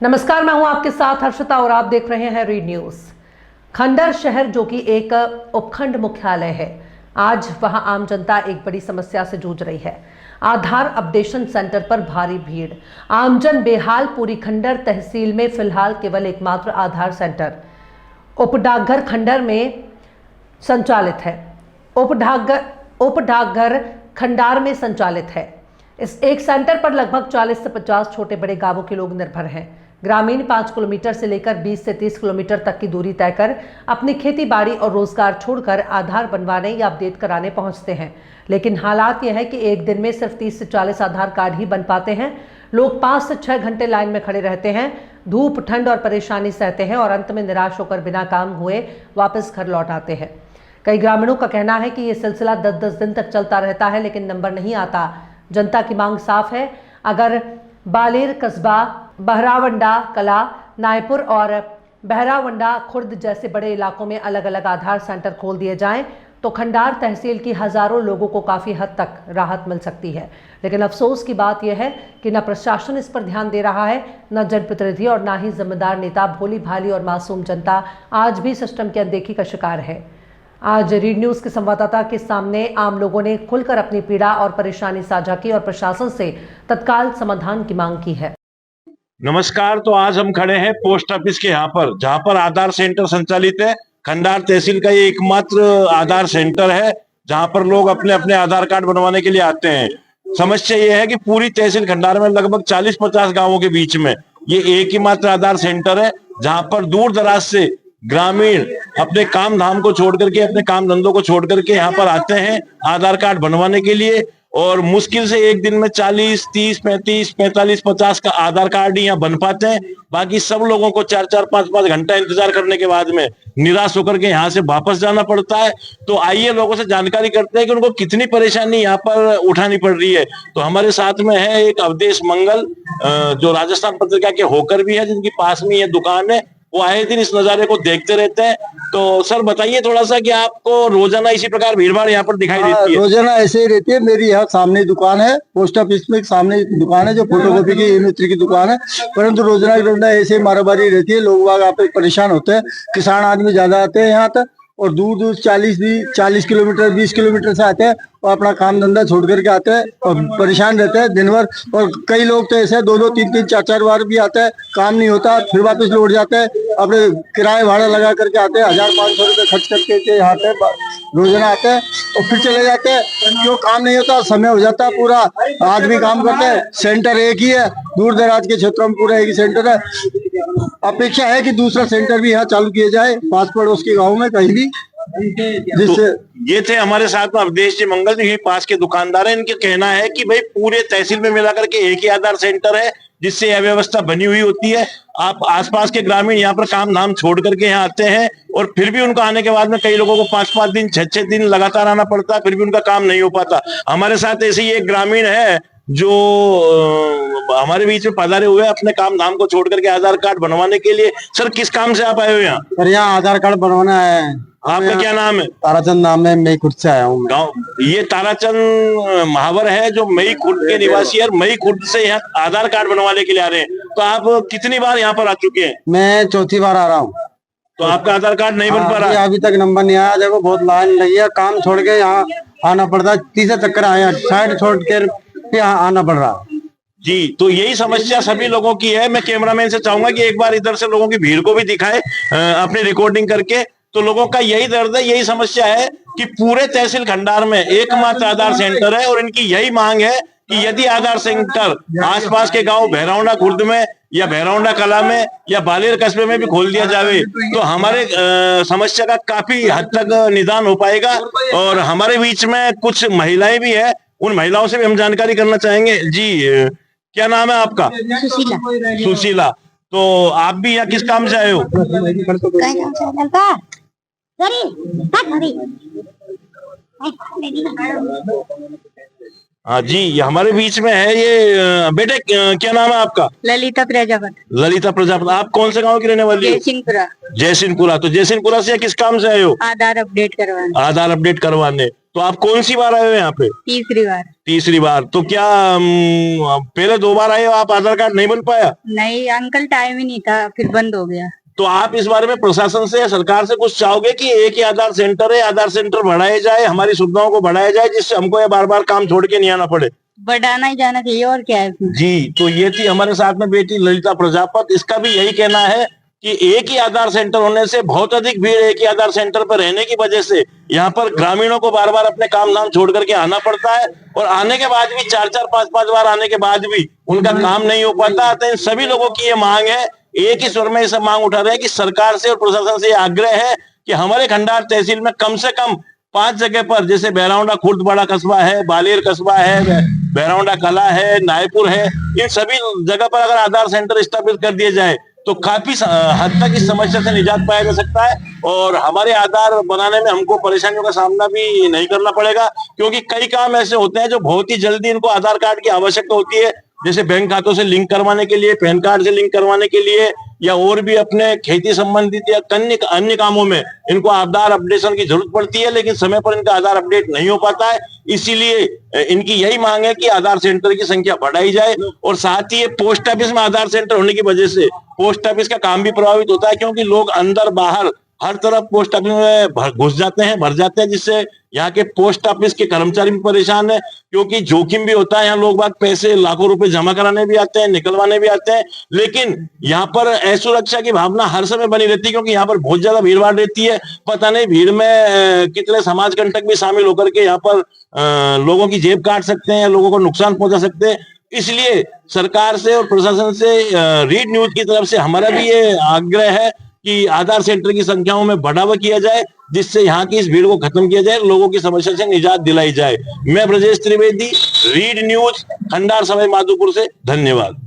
नमस्कार, मैं हूं आपके साथ हर्षिता और आप देख रहे हैं रीड न्यूज। खंडर शहर जो कि एक उपखंड मुख्यालय है, आज वहां आम जनता एक बड़ी समस्या से जूझ रही है। आधार अपडेशन सेंटर पर भारी भीड़, आमजन बेहाल। पूरी खंडर तहसील में फिलहाल केवल एकमात्र आधार सेंटर उपडाकघर खंडर में संचालित है। उपडाकघर खंडार में संचालित है। इस एक सेंटर पर लगभग 40 से 50 छोटे बड़े गांवों के लोग निर्भर हैं। ग्रामीण 5 किलोमीटर से लेकर 20 से 30 किलोमीटर तक की दूरी तय कर अपनी खेती बाड़ी और रोजगार छोड़कर आधार बनवाने या अपडेट कराने पहुंचते हैं। लेकिन हालात यह है कि एक दिन में सिर्फ 30 से 40 आधार कार्ड ही बन पाते हैं। लोग 5 से 6 घंटे लाइन में खड़े रहते हैं, धूप, ठंड और परेशानी सहते हैं और अंत में निराश होकर बिना काम हुए वापस घर लौट आते हैं। कई ग्रामीणों का कहना है कि ये सिलसिला 10-10 दिन तक चलता रहता है, लेकिन नंबर नहीं आता। जनता की मांग साफ है, अगर बालेर कस्बा, बहरावंडा कला, नायपुर और बहरावंडा खुर्द जैसे बड़े इलाकों में अलग अलग आधार सेंटर खोल दिए जाएं तो खंडार तहसील की हजारों लोगों को काफ़ी हद तक राहत मिल सकती है। लेकिन अफसोस की बात यह है कि न प्रशासन इस पर ध्यान दे रहा है, न जनप्रतिनिधि और न ही जिम्मेदार नेता। भोली भाली और मासूम जनता आज भी सिस्टम की अनदेखी का शिकार है। आज रीड न्यूज के संवाददाता के सामने आम लोगों ने खुलकर अपनी पीड़ा और परेशानी साझा की और प्रशासन से तत्काल समाधान की मांग की है। नमस्कार। तो आज हम खड़े हैं पोस्ट ऑफिस के यहाँ पर, जहाँ पर आधार सेंटर संचालित है। खंडार तहसील का ये एकमात्र आधार सेंटर है जहाँ पर लोग अपने अपने आधार कार्ड बनवाने के लिए आते हैं। समस्या ये है कि पूरी तहसील खंडार में लगभग 40-50 गांवों के बीच में ये एक ही मात्र आधार सेंटर है, जहाँ पर दूर दराज से ग्रामीण अपने काम धाम को छोड़ करके, अपने काम धंधों को छोड़ करके यहाँ पर आते हैं आधार कार्ड बनवाने के लिए। और मुश्किल से एक दिन में 40, 30, 35, 45, 50 का आधार कार्ड ही यहाँ बन पाते हैं। बाकी सब लोगों को 4-4, 5-5 घंटा इंतजार करने के बाद में निराश होकर के यहाँ से वापस जाना पड़ता है। तो आइए लोगों से जानकारी करते हैं कि उनको कितनी परेशानी यहाँ पर उठानी पड़ रही है। तो हमारे साथ में है एक अवधेश मंगल, जो राजस्थान पत्रिका के होकर भी है, जिनकी पास में ये दुकान है। वो आए दिन इस नजारे को देखते रहते हैं। तो सर बताइए थोड़ा सा कि आपको रोजाना इसी प्रकार भीड़ भाड़ यहाँ पर दिखाई देती है? रोजाना ऐसे ही रहती है। मेरी यहाँ सामने दुकान है, पोस्ट ऑफिस में सामने दुकान है जो फोटोकॉपी की मिस्त्री की दुकान है। परंतु रोजाना ऐसे मारामारी रहती है, लोग वहाँ पे परेशान होते हैं। किसान आदमी ज्यादा आते हैं यहाँ तक और दूर दूर 40 किलोमीटर 20 किलोमीटर से आते हैं और अपना काम धंधा छोड़ करके आते हैं और परेशान रहते हैं दिन भर। और कई लोग तो ऐसे 2-2, 3-3, 4-4 बार भी आते हैं, काम नहीं होता, फिर वापस लौट जाते हैं। अपने किराए भाड़ा लगा करके आते हैं, 1500 रुपये खर्च करके यहाँ पे रोजाना आते हैं और फिर चले जाते हैं। क्यों? काम नहीं होता, समय हो जाता है, पूरा आदमी काम करते हैं। सेंटर एक ही है, दूर दराज के क्षेत्रों में पूरा एक ही सेंटर है। अपेक्षा है कि दूसरा सेंटर भी यहाँ चालू किया जाए, पास पड़ोस के गाँव में कहीं भी, जिससे तो ये थे हमारे साथ में अवधेश जी मंगल, जो ये पास के दुकानदार है। इनके कहना है कि भाई पूरे तहसील में मिलाकर के एक ही आधार सेंटर है, जिससे यह व्यवस्था बनी हुई होती है। आप आसपास के ग्रामीण यहाँ पर काम धाम छोड़ करके यहाँ आते हैं और फिर भी उनको आने के बाद में कई लोगों को 5-5 दिन 6-6 दिन लगातार आना पड़ता है, फिर भी उनका काम नहीं हो पाता। हमारे साथ ऐसे ही एक ग्रामीण है जो हमारे बीच में पधारे हुए अपने काम धाम को छोड़ करके आधार कार्ड बनवाने के लिए। सर किस काम से आप आए हो यहाँ? पर यहाँ आधार कार्ड बनवाना है। आपका क्या नाम है? ताराचंद नाम है, मैं खुद से आया हूँ। गाँव ये ताराचंद महावर है जो मई खुर्द के निवासी है, मई खुर्द से यहाँ आधार कार्ड बनवाने के लिए आ रहे हैं। तो आप कितनी बार यहाँ पर आ चुके हैं? मैं चौथी बार आ रहा हूँ। तो आपका आधार कार्ड नहीं बन पा रहा? अभी तक नंबर नहीं आया। देखो बहुत लाइन लगी है, काम छोड़ के यहाँ आना पड़ता है। तीसरा चक्कर आया, साइड छोड़ के यहाँ आना पड़ रहा जी। तो यही समस्या सभी लोगों की है। मैं कैमरामैन से चाहूंगा कि एक बार इधर से लोगों की भीड़ को भी दिखाए अपनी रिकॉर्डिंग करके। तो लोगों का यही दर्द है, यही समस्या है कि पूरे तहसील खंडार में एकमात्र आधार सेंटर है और इनकी यही मांग है कि यदि आधार सेंटर आसपास के गांव बहरावंडा खुर्द में या बहरावंडा कला में या बालेर कस्बे में भी खोल दिया जावे तो हमारे समस्या का काफी हद तक निदान हो पाएगा। और हमारे बीच में कुछ महिलाएं भी है, उन महिलाओं से भी हम जानकारी करना चाहेंगे। जी क्या नाम है आपका? सुशीला। सुशीला। तो आप भी यहाँ किस काम से आए हो? हाँ जी, ये हमारे बीच में है। ये बेटे क्या नाम है आपका? ललिता प्रजापति। ललिता प्रजापति। आप कौन से गांव की रहने वाली हो? जयसिंहपुरा। जयसिंहपुरा। तो जयसिंहपुरा से किस काम से आए हो? आधार अपडेट करवाने। आधार अपडेट करवाने। तो आप कौन सी बार आए हो यहाँ पे? तीसरी बार। तीसरी बार। तो क्या पहले 2 बार आए हो, आप आधार कार्ड नहीं बन पाया? नहीं अंकल, टाइम ही नहीं था, फिर बंद हो गया। तो आप इस बारे में प्रशासन से या सरकार से कुछ चाहोगे कि एक ही आधार सेंटर है, आधार सेंटर बढ़ाया जाए, हमारी सुविधाओं को बढ़ाया जाए, जिससे हमको ये बार बार काम छोड़ के नहीं आना पड़े? बढ़ाना ही जाना चाहिए, और क्या है इसमें। जी, तो ये थी हमारे साथ में बेटी ललिता प्रजापत। इसका भी यही कहना है कि एक ही आधार सेंटर होने से बहुत अधिक भीड़ एक ही आधार सेंटर पर रहने की वजह से यहाँ पर ग्रामीणों को बार बार अपने काम धाम छोड़ करके आना पड़ता है, और आने के बाद भी 4-4, 5-5 बार आने के बाद भी उनका काम नहीं हो पाता। तो इन सभी लोगों की ये मांग है, एक ही स्वर में ये सब मांग उठा रहे हैं कि सरकार से और प्रशासन से ये आग्रह है कि हमारे खंडार तहसील में कम से कम 5 जगह पर, जैसे बहरौंडा खुर्द बड़ा कस्बा है, बालेर कस्बा है, बहरौंडा कला है, नायपुर है, इन सभी जगह पर अगर आधार सेंटर स्थापित कर दिए जाए तो काफी हद तक इस समस्या से निजात पाया जा सकता है, और हमारे आधार बनाने में हमको परेशानियों का सामना भी नहीं करना पड़ेगा। क्योंकि कई काम ऐसे होते हैं जो बहुत ही जल्दी इनको आधार कार्ड की आवश्यकता होती है, जैसे बैंक खातों से लिंक करवाने के लिए, पैन कार्ड से लिंक करवाने के लिए, या और भी अपने खेती संबंधित या अन्य कामों में इनको आधार अपडेशन की जरूरत पड़ती है, लेकिन समय पर इनका आधार अपडेट नहीं हो पाता है। इसीलिए इनकी यही मांग है कि आधार सेंटर की संख्या बढ़ाई जाए, और साथ ही पोस्ट ऑफिस में आधार सेंटर होने की वजह से पोस्ट ऑफिस का काम भी प्रभावित होता है, क्योंकि लोग अंदर बाहर हर तरफ पोस्ट ऑफिस में घुस जाते हैं, भर जाते हैं, जिससे यहाँ के पोस्ट ऑफिस के कर्मचारी भी परेशान है, क्योंकि जोखिम भी होता है। यहाँ लोग बाग पैसे लाखों रुपए जमा कराने भी आते हैं, निकलवाने भी आते हैं, लेकिन यहाँ पर असुरक्षा की भावना हर समय बनी रहती है, क्योंकि यहाँ पर बहुत ज्यादा भीड़ भाड़ रहती है। पता नहीं भीड़ में कितने समाज कंटक भी शामिल होकर के यहाँ पर लोगों की जेब काट सकते हैं, लोगों को नुकसान पहुंचा सकते हैं। इसलिए सरकार से और प्रशासन से रीड न्यूज की तरफ से हमारा भी ये आग्रह है कि आधार सेंटर की संख्याओं में बढ़ावा किया जाए, जिससे यहाँ की इस भीड़ को खत्म किया जाए, लोगों की समस्या से निजात दिलाई जाए। मैं ब्रजेश त्रिवेदी, रीड न्यूज, खंडार सवाई माधोपुर से, धन्यवाद।